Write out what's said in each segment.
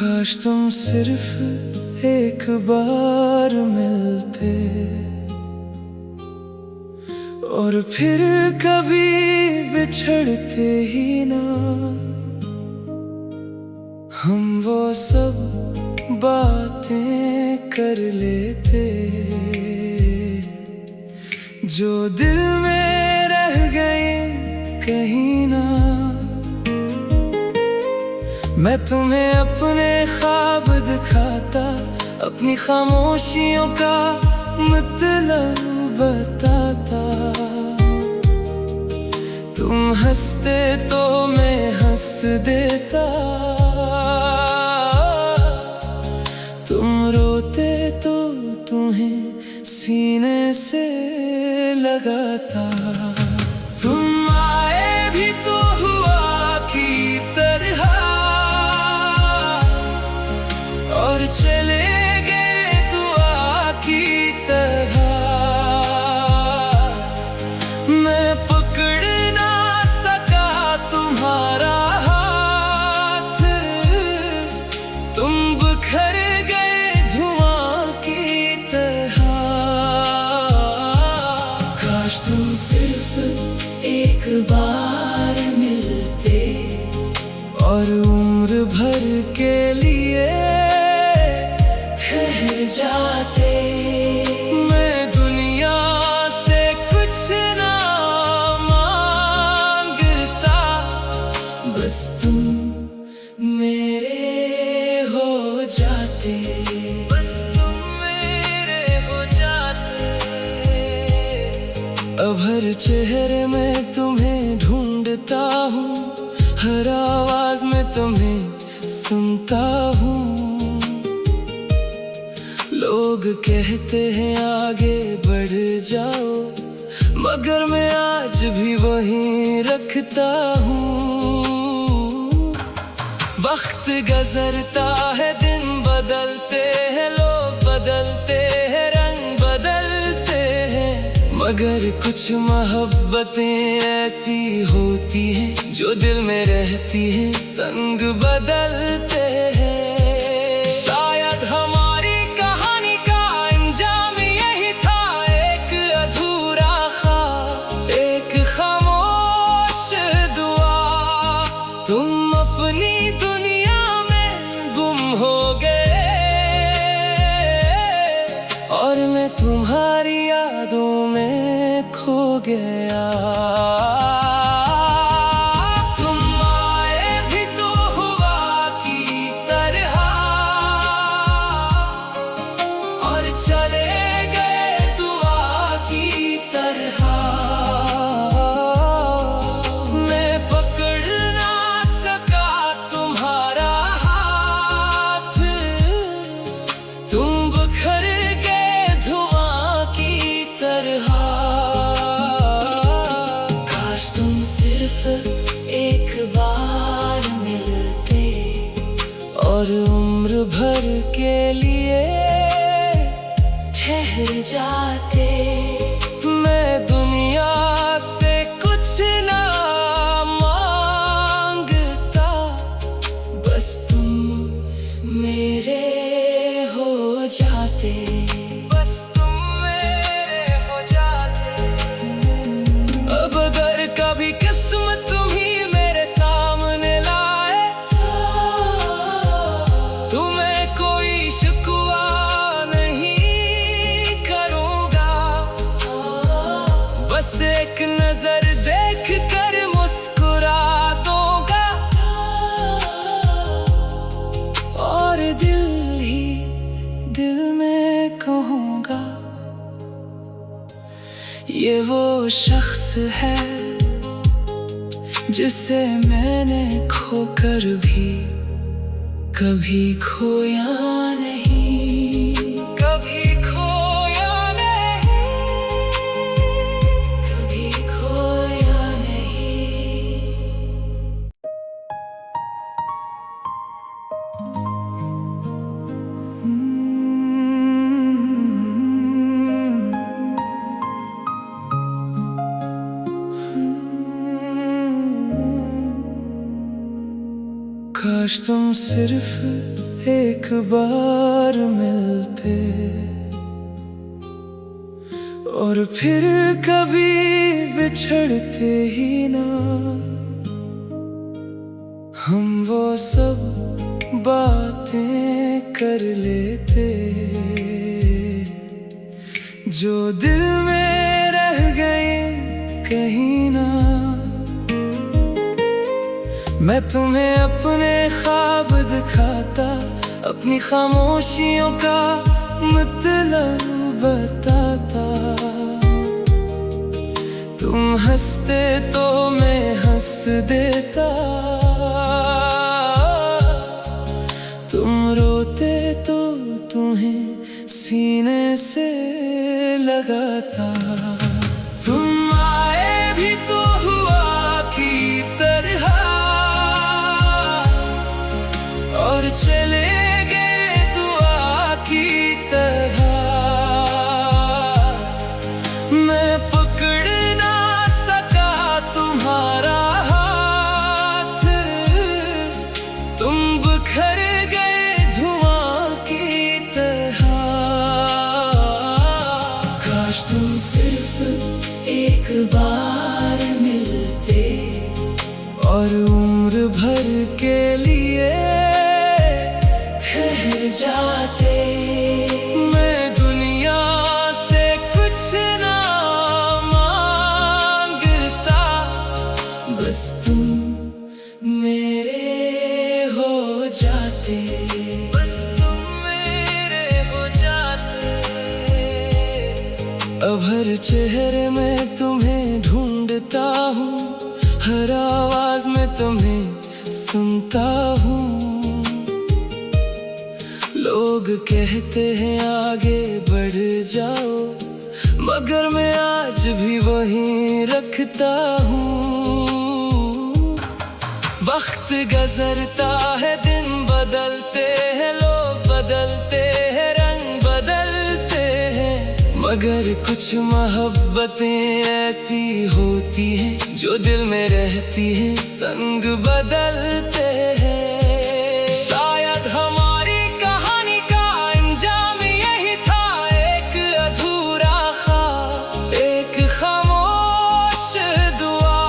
काश तुम सिर्फ एक बार मिलते और फिर कभी बिछड़ते ही ना। हम वो सब बातें कर लेते जो दिल में रह गए कहीं ना। मैं तुम्हें अपने ख्वाब दिखाता, अपनी खामोशियों का मतलब बताता। तुम हंसते तो मैं हंस देता, तुम रोते तो तुम्हें सीने से लगाता। तुम आए भी तो हुआ की तरह और चले गए दुआ की तरह। मैं पकड़ ना सका तुम्हारा हाथ, तुम बिखर गए धुआं की तरह। काश तुम सिर्फ एक बार मिलते और उम्र भर के लिए ठहर जाते। मैं दुनिया से कुछ ना मांगता, बस तुम मेरे हो जाते। बस तुम मेरे हो जाते। अब हर चेहरे में तुम्हें ढूंढता हूँ, हर आवाज में तुम्हें सुनता हूँ। लोग कहते हैं आगे बढ़ जाओ, मगर मैं आज भी वहीं रखता हूँ। वक्त गुजरता है, दिन बदलते हैं, लोग बदलते हैं, रंग बदलते हैं, मगर कुछ मोहब्बतें ऐसी होती हैं जो दिल में रहती हैं, संग बदलते हैं। शायद हमारी कहानी का अंजाम यही था, एक अधूरा ख्वाब, एक खामोश दुआ। तुम अपनी दुनिया में गुम हो गए और मैं तुम्हारी यादों में खो गया। चले गए दुआ की तरह। मैं पकड़ ना सका तुम्हारा हाथ, तुम बिखर गए धुआं की तरह। काश तुम सिर्फ एक बार मिलते और उम्र भर के लिए ठहर जाते। मैं दुनिया से कुछ ना मांगता, बस तुम मेरे हो जाते। बस तुम मेरे हो जाते। अब अगर कभी किस्मत तुम्ही मेरे सामने लाए, तुम्हें कोई शिकवा बस एक नजर देख कर मुस्कुरा दूंगा और दिल ही दिल में कहूँगा, ये वो शख्स है जिसे मैंने खोकर भी कभी खोया नहीं। कभी काश तुम सिर्फ एक बार मिलते और फिर कभी बिछड़ते ही ना। हम वो सब बातें कर लेते जो दिल में रह गए कहीं ना। मैं तुम्हें अपने ख्वाब दिखाता, अपनी खामोशियों का मतलब बताता। तुम हंसते तो मैं हंस देता, तुम रोते तो तुम्हें सीने से लगाता। तुम आए भी तो हुआ की तरह और चले गए दुआ की तरह। मैं पकड़ ना सका तुम्हारा हाथ, तुम बिखर गए धुआं की तरह। काश तुम सिर्फ एक बार मिलते और उम्र भर के लिए ठहर जाते। मैं दुनिया से कुछ ना मांगता, बस तुम मेरे हो जाते। बस तुम मेरे हो जाते। अब हर चेहरे में तुम्हें ढूंढता हूँ, हर आवाज में तुम्हें सुनता हूँ। लोग कहते हैं आगे बढ़ जाओ, मगर मैं आज भी वहीं रखता हूँ। वक्त गुजरता है, दिन बदलते हैं, लोग बदलते हैं, रंग बदलते हैं, मगर कुछ मोहब्बतें ऐसी होती हैं जो दिल में रहती हैं, संग बदलते हैं। शायद हमारी कहानी का अंजाम यही था, एक अधूरा ख्वाब, एक खामोश दुआ।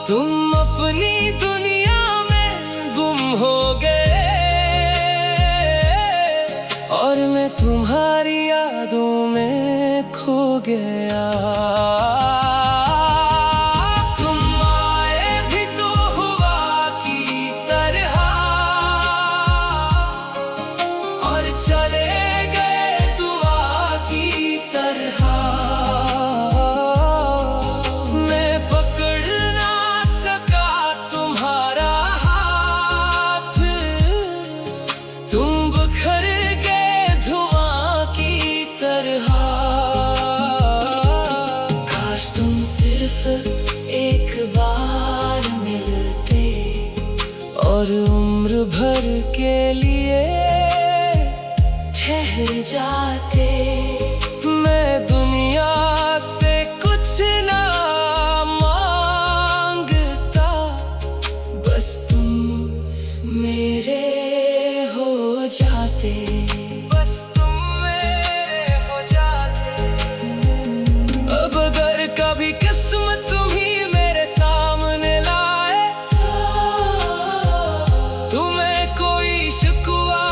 तुम अपनी दुनिया में गुम हो गए और मैं तुम्हारी यादों में खो गया। तुम आए भी तो हुआ की तरह और चले गए दुआ की तरह। मैं पकड़ ना सका तुम्हारा हाथ, तुम बिखर गए धुआं की तरह। काश तुम सिर्फ एक बार मिलते और उम्र भर के लिए ठहर जाते। मैं दुनिया से कुछ ना मांगता, बस तुम मेरे हो जाते। बस तुम मेरे हो जाते। अब अगर कभी किस्मत तुम्ही मेरे सामने लाए, तुम्हें कोई शिकवा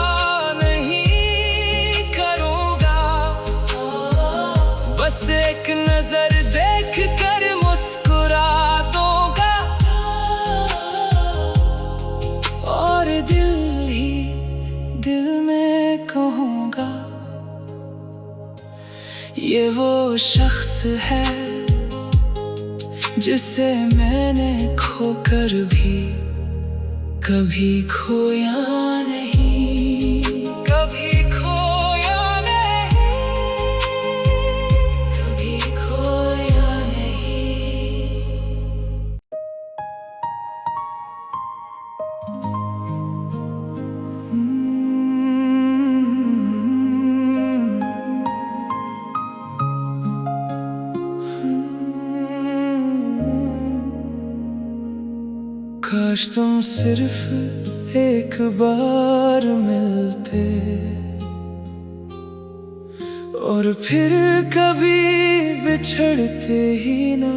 नहीं करूँगा। बस एक नजर देख कर मुस्कुरा दूंगा और दिल ही दिल में कहूँगा, ये वो शख्स है जिसे मैंने खोकर भी कभी खोया नहीं। कभी खोया नहीं, कभी खोया नहीं। काश तुम सिर्फ एक बार मिलते और फिर कभी बिछड़ते ही ना।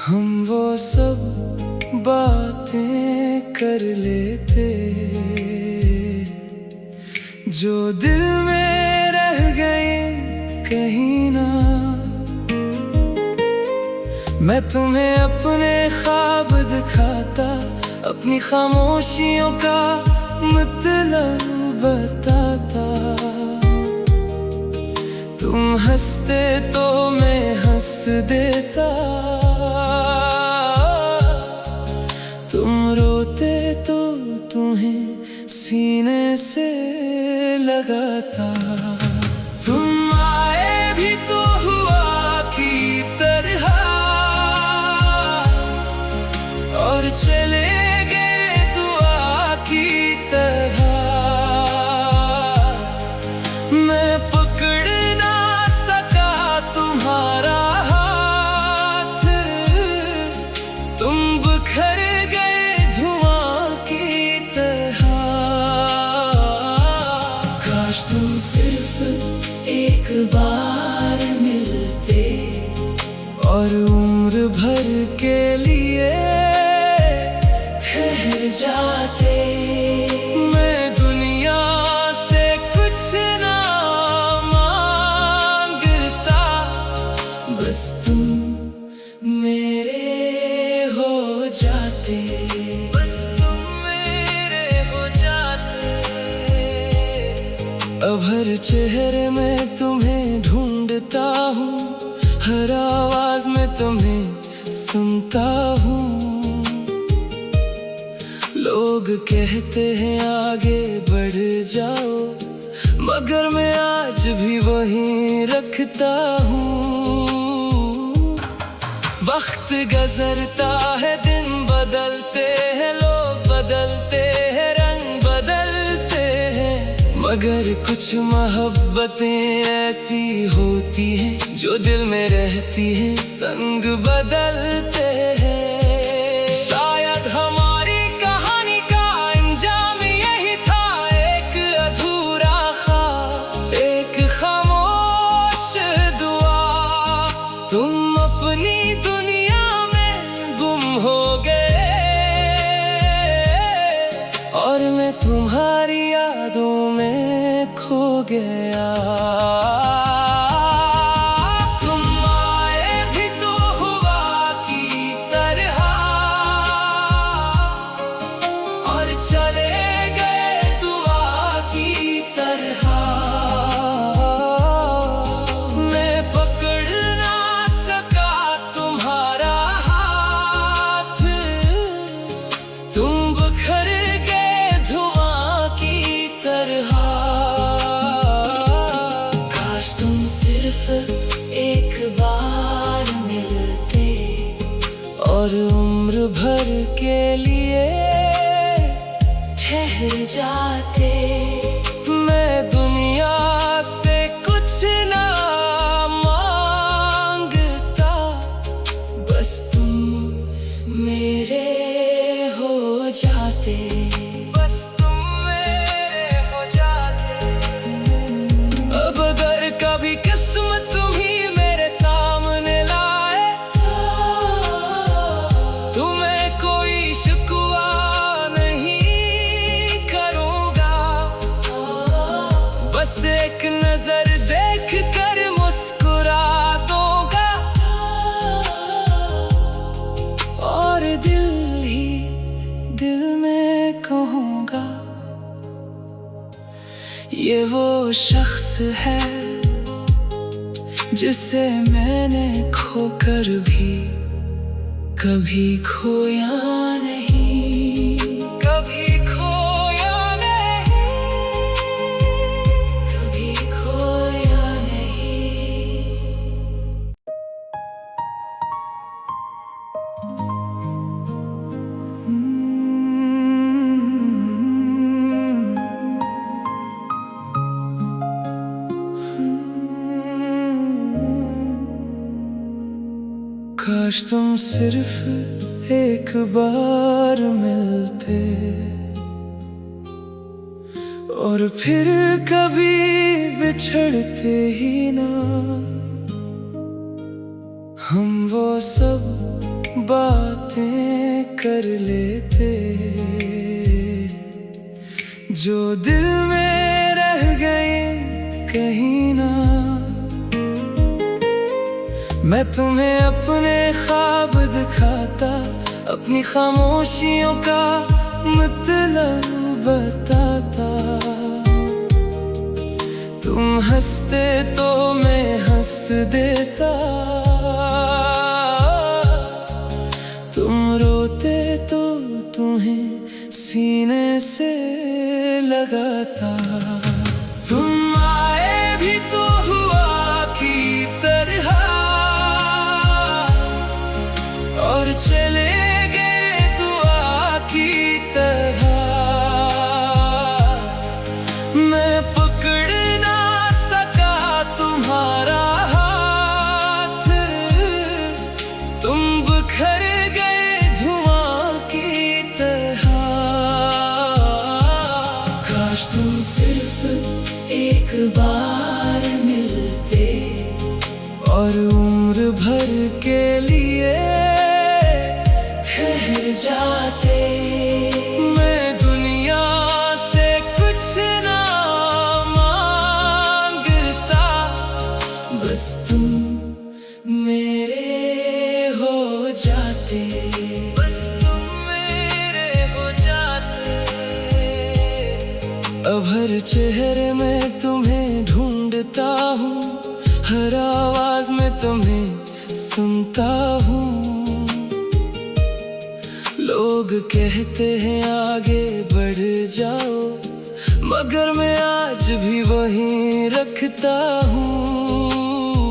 हम वो सब बातें कर लेते जो दिल में रह गए कहीं ना। मैं तुम्हें अपने ख्वाब दिखाता, अपनी खामोशियों का मतलब बताता। तुम हंसते तो मैं हंस देता, तुम रोते तो तुम्हें सीने से लगाता। तुम आए भी तो हुआ की तरह और चले गए दुआ की तरह। मैं पकड़ ना सका तुम्हारा हाथ, तुम बिखर गए धुआं की तरह। काश तुम सिर्फ एक बार मिलते और उम्र भर के लिए ठहर जाते। मैं दुनिया से कुछ ना मांगता, बस तुम मेरे हो जाते। बस तुम मेरे हो जाते। अब हर चेहरे में तुम्हें ढूंढता हूँ, हर आवाज में तुम्हें सुनता हूँ। लोग कहते हैं आगे बढ़ जाओ, मगर मैं आज भी वहीं रखता हूँ। वक्त गुजरता है, दिन बदलते हैं, लोग बदलते हैं, रंग बदलते हैं, मगर कुछ मोहब्बतें ऐसी होती हैं जो दिल में रहती हैं, संग बदलते हैं। शायद हमारी कहानी का अंजाम यही था, एक अधूरा ख्वाब, एक खामोश दुआ। तुम अपनी दुनिया में गुम हो गए और मैं तुम्हारी यादों में खो गया। तुम आए भी तो हुआ की तरह और चले गए दुआ की तरह। मैं पकड़ ना सका तुम्हारा हाथ, तुम बिखर गए धुआं की तरह। काश तुम सिर्फ एक बार मिलते और उम्र भर के लिए ठहर जाते। मैं दुनिया से कुछ ना मांगता, बस तुम मेरे हो जाते। बस तुम मेरे हो जाते। अब अगर कभी किस्मत तुम्ही मेरे सामने लाए, तुम्हें कोई शिकवा नहीं करूँगा। बस एक नजर देख कर मुस्कुरा दूंगा और दिल ही दिल में कहूँगा, ये वो शख्स है जिसे मैंने खोकर भी कभी खोया नहीं। कभी खोया नहीं, कभी खोया नहीं। काश तुम सिर्फ एक बार मिलते और फिर कभी बिछड़ते ही ना। हम वो सब बातें कर लेते जो दिल में रह गए कहीं ना। मैं तुम्हें अपने ख्वाब दिखाता, अपनी खामोशियों का मतलब बताता। तुम हंसते तो मैं हंस देता, तुम रोते तो तुम्हें सीने से लगाता। तुम आए भी तो हुआ की तरह और चले गए दुआ की तरह। मैं पकड़ ना सका तुम्हारा हाथ, तुम बिखर गए धुआं की तरह। काश तुम सिर्फ एक बार मिलते और उम्र भर के लिए ठहर जाते। मैं दुनिया से कुछ ना मांगता, बस तुम मेरे हो जाते। बस तुम मेरे हो जाते। अब हर चेहरे में तुम्हें ढूंढता हूँ, हर आवाज में तुम्हें सुनता हूँ। लोग कहते हैं आगे बढ़ जाओ, मगर मैं आज भी वहीं रखता हूँ।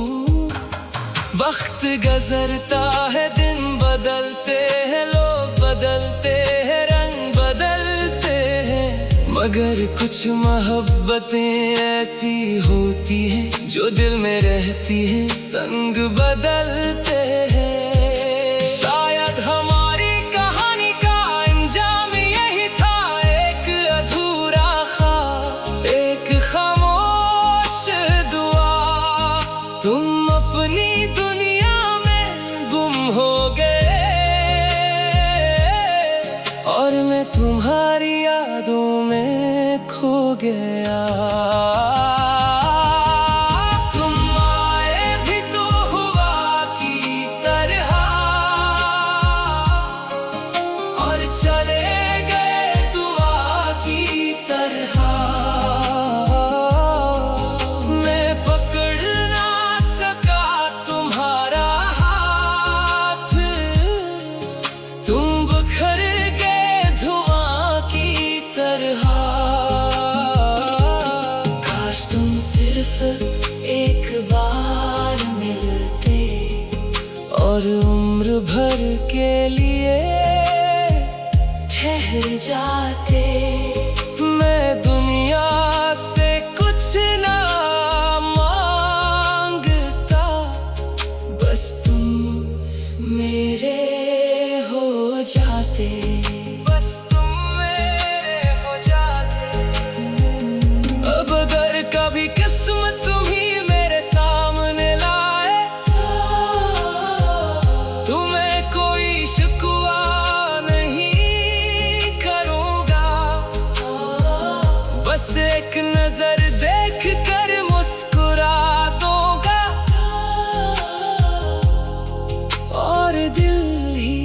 वक्त गुजरता है, दिन बदलते हैं, लोग बदलते हैं, रंग बदलते हैं, मगर कुछ मोहब्बतें ऐसी होती हैं जो दिल में रहती हैं, संग बदलते हैं। शायद हमारी कहानी का अंजाम यही था, एक अधूरा ख्वाब, एक खामोश दुआ। तुम अपनी दुनिया में गुम हो गए और मैं तुम्हारी यादों में खो गया। तुम आए भी तो हुआ की तरह और चले गए दुआ की तरह। मैं पकड़ ना सका तुम्हारा हाथ, तुम बिखर गए धुआं की तरह। काश तुम सिर्फ एक बार मिलते और उम्र भर के लिए ठहर जाते। मैं दुनिया से कुछ ना मांगता, बस तुम मेरे हो जाते। बस तुम मेरे हो जाते। अब अगर कभी किस्मत तुम्ही मेरे सामने लाए, तुम्हें कोई शिकवा नहीं करूँगा। बस एक नजर देख कर मुस्कुरा दूंगा और दिल ही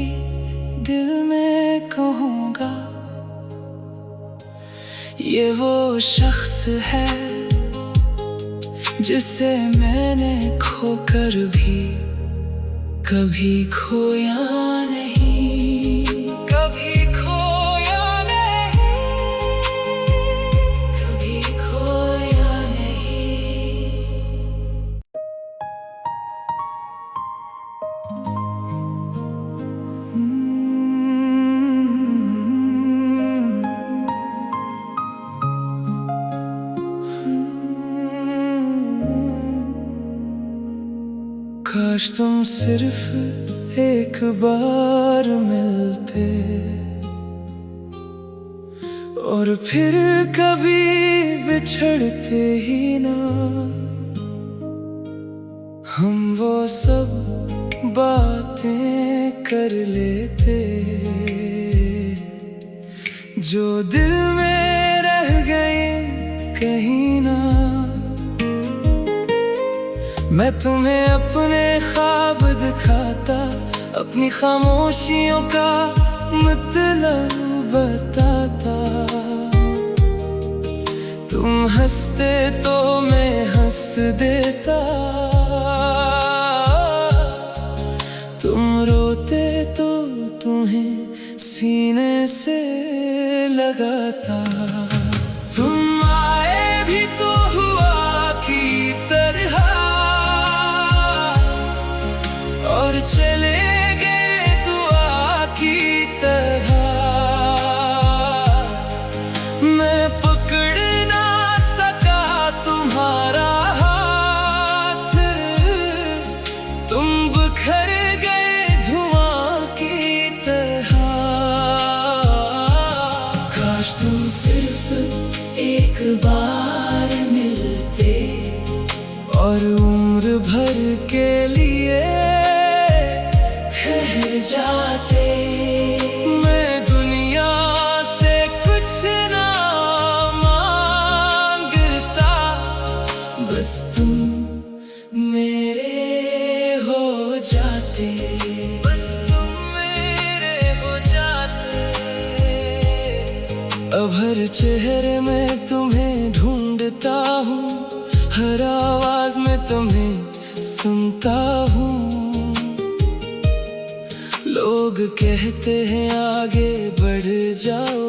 दिल में कहूँगा, ये वो शख्स है जिसे मैंने खोकर भी कभी खोया नहीं। कभी खोया नहीं, कभी खोया नहीं। काश तुम सिर्फ एक बार मिलते और फिर कभी बिछड़ते ही ना। हम वो सब बातें कर लेते जो दिल में रह गए कहीं ना। मैं तुम्हें अपने ख्वाब दिखाता, अपनी खामोशियों का मतलब बताता। तुम हंसते तो मैं हंस देता, तुम रोते तो तुम्हें सीने से लगाता। तुम आए भी तो हुआ की तरह और चले गए दुआ की तरह। मैं पकड़ ना सका तुम्हारा हाथ, तुम बिखर गए धुआं की तरह। काश तुम सिर्फ एक बार मिलते और उम्र भर के लिए ठहर जाते। मैं दुनिया से कुछ ना मांगता, बस तुम मेरे हो जाते। बस तुम मेरे हो जाते। अब हर चेहरे में तुम्हें ढूंढता हूँ, हर आवाज में तुम्हें सुनता हूँ। लोग कहते हैं आगे बढ़ जाओ,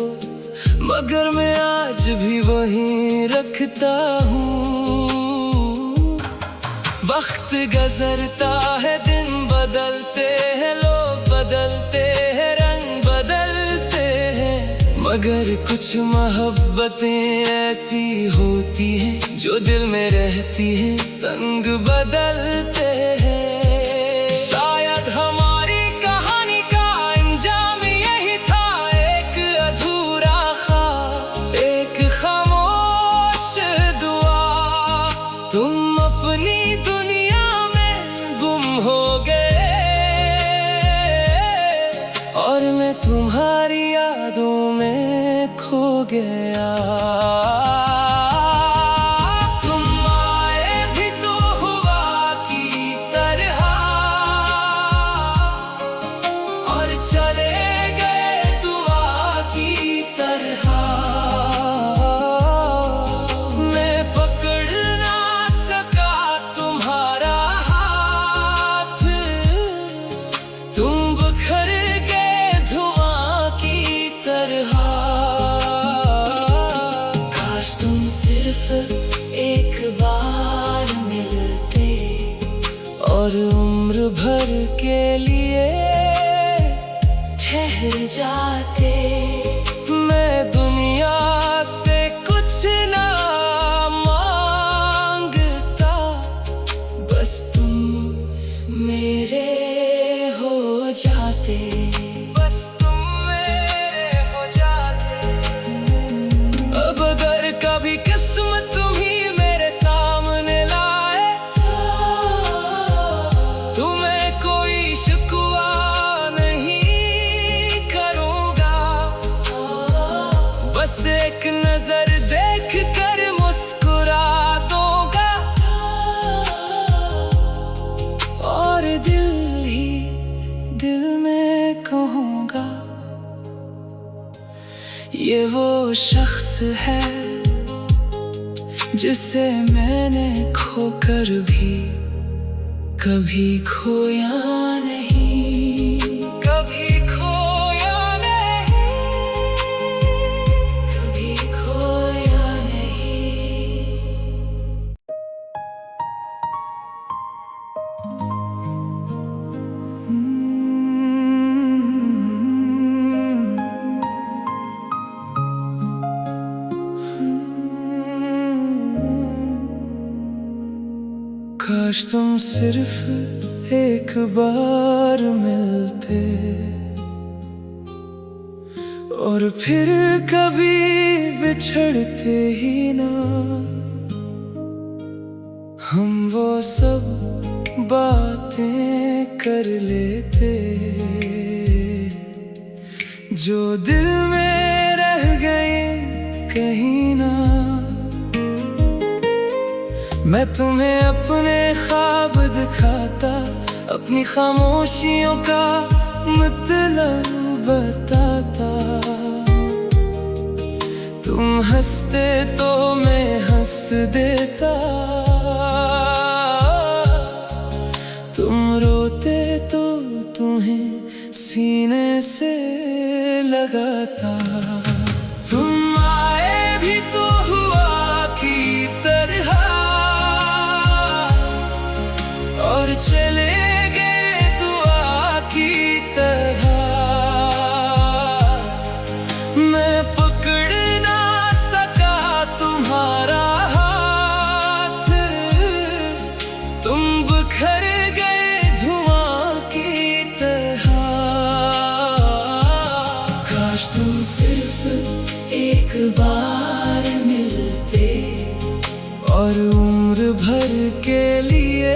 मगर मैं आज भी वहीं रखता हूँ। वक्त गुजरता है, दिन बदलते हैं, लोग बदलते हैं, रंग बदलते हैं, मगर कुछ मोहब्बतें ऐसी होती हैं जो दिल में रहती हैं, संग बदलते हैं। शायद हमारी कहानी का अंजाम यही था, एक अधूरा ख्वाब, एक खामोश दुआ। तुम अपनी दुनिया में गुम हो गए और मैं तुम्हारी यादों में खो गया। तुम आए भी तो हुआ की तरह और चले गए दुआ की तरह। मैं पकड़ ना सका तुम्हारा हाथ, तुम बिखर गए धुआं की तरह। काश तुम सिर्फ एक बार मिलते और उम्र भर के लिए ठहर जाते। मैं दुनिया से कुछ ना मांगता, बस तुम मेरे हो जाते। बस तुम मेरे हो जाते। अब अगर कभी किस्मत तुम्ही मेरे सामने लाए, तुम्हें कोई शिकवा नहीं करूँगा। बस एक नजर देख कर मुस्कुरा दूंगा और दिल ही दिल में कहूँगा, ये वो शख्स है जिसे मैंने खोकर भी कभी खोया नहीं। कभी खोया नहीं, कभी खोया नहीं। काश तुम सिर्फ एक बार मिलते और फिर कभी बिछड़ते ही ना। हम वो सब बातें कर लेते जो दिल में रह गए कहीं ना। मैं तुम्हें अपने ख्वाब दिखाता, अपनी खामोशियों का मतलब बताता। तुम हंसते तो मैं हंस देता, तुम रोते तो तुम्हें सीने से लगाता। तुम आए भी तो हुआ की तरह और चले गए दुआ की तरह। मैं पकड़ ना सका तुम्हारा हाथ, तुम बिखर गए धुआं की तरह। काश तुम सिर्फ एक बार मिलते और उम्र भर के लिए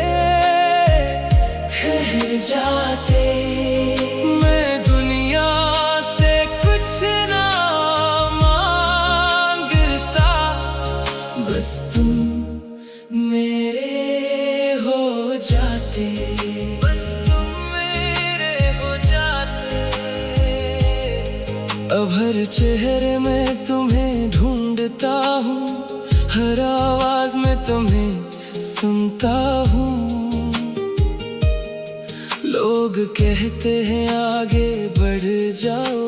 ठहर जाते। मैं दुनिया से कुछ ना मांगता, बस तुम मेरे हो जाते। बस तुम मेरे हो जाते। अब हर चेहरे में तुम्हें ढूंढता हूँ, हर आवाज में तुम्हें सुनता हूँ। लोग कहते हैं आगे बढ़ जाओ,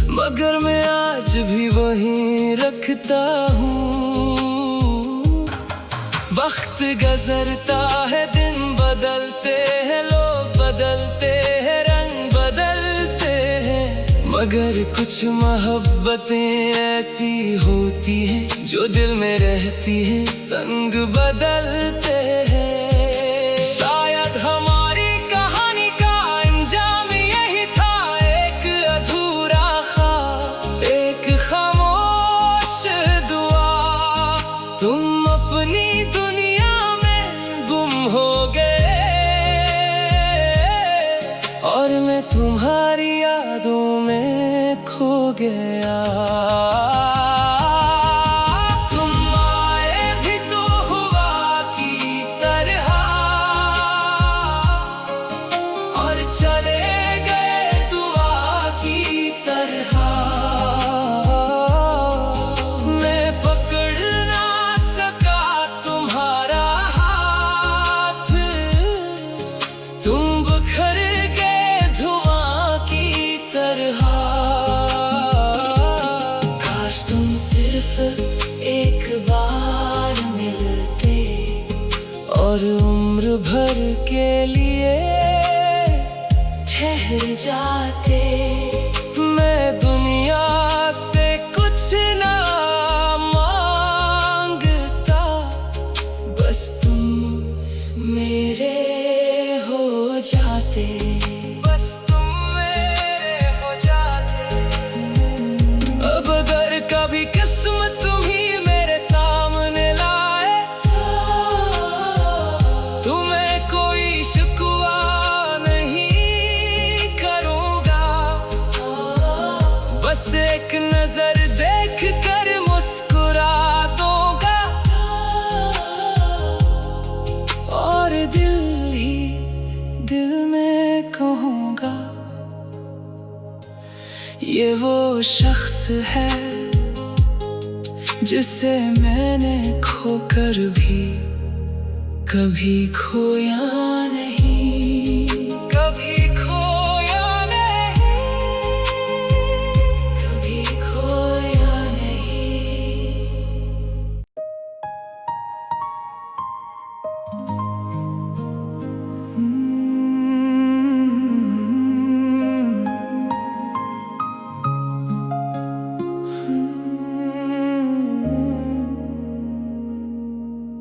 मगर मैं आज भी वहीं रखता हूँ। वक्त गुजरता है, दिन बदलते हैं, लोग बदलते हैं, रंग बदलते हैं, मगर कुछ मोहब्बतें ऐसी होती हैं जो दिल में रहती हैं, संग बदलते हैं। शायद हमारी कहानी का अंजाम यही था, एक अधूरा ख्वाब, एक खामोश दुआ। तुम अपनी दुनिया में गुम हो गए और मैं तुम्हारी यादों में खो गया। तुम आए भी तो हुआ की तरह और चले गए दुआ की तरह। मैं पकड़ ना सका तुम्हारा हाथ, तुम बिखर गए धुआं की तरह। काश तुम सिर्फ एक बार मिलते और उम्र भर के लिए ठहर जाते। मैं दुनिया से कुछ ना मांगता, बस तुम मेरे हो जाते। बस तुम मेरे हो जाते। अब अगर कभी किस्मत तुम्ही मेरे सामने लाए, तुम्हें कोई शिकवा नहीं करूँगा। बस एक नजर देख कर मुस्कुरा दूंगा और दिल ही दिल में कहूँगा, ये वो शख्स है जिसे मैंने खोकर भी कभी खोया नहीं। कभी खोया नहीं, कभी खोया नहीं।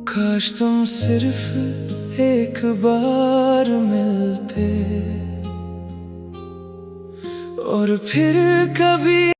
काश तुम सिर्फ एक बार मिलते और फिर कभी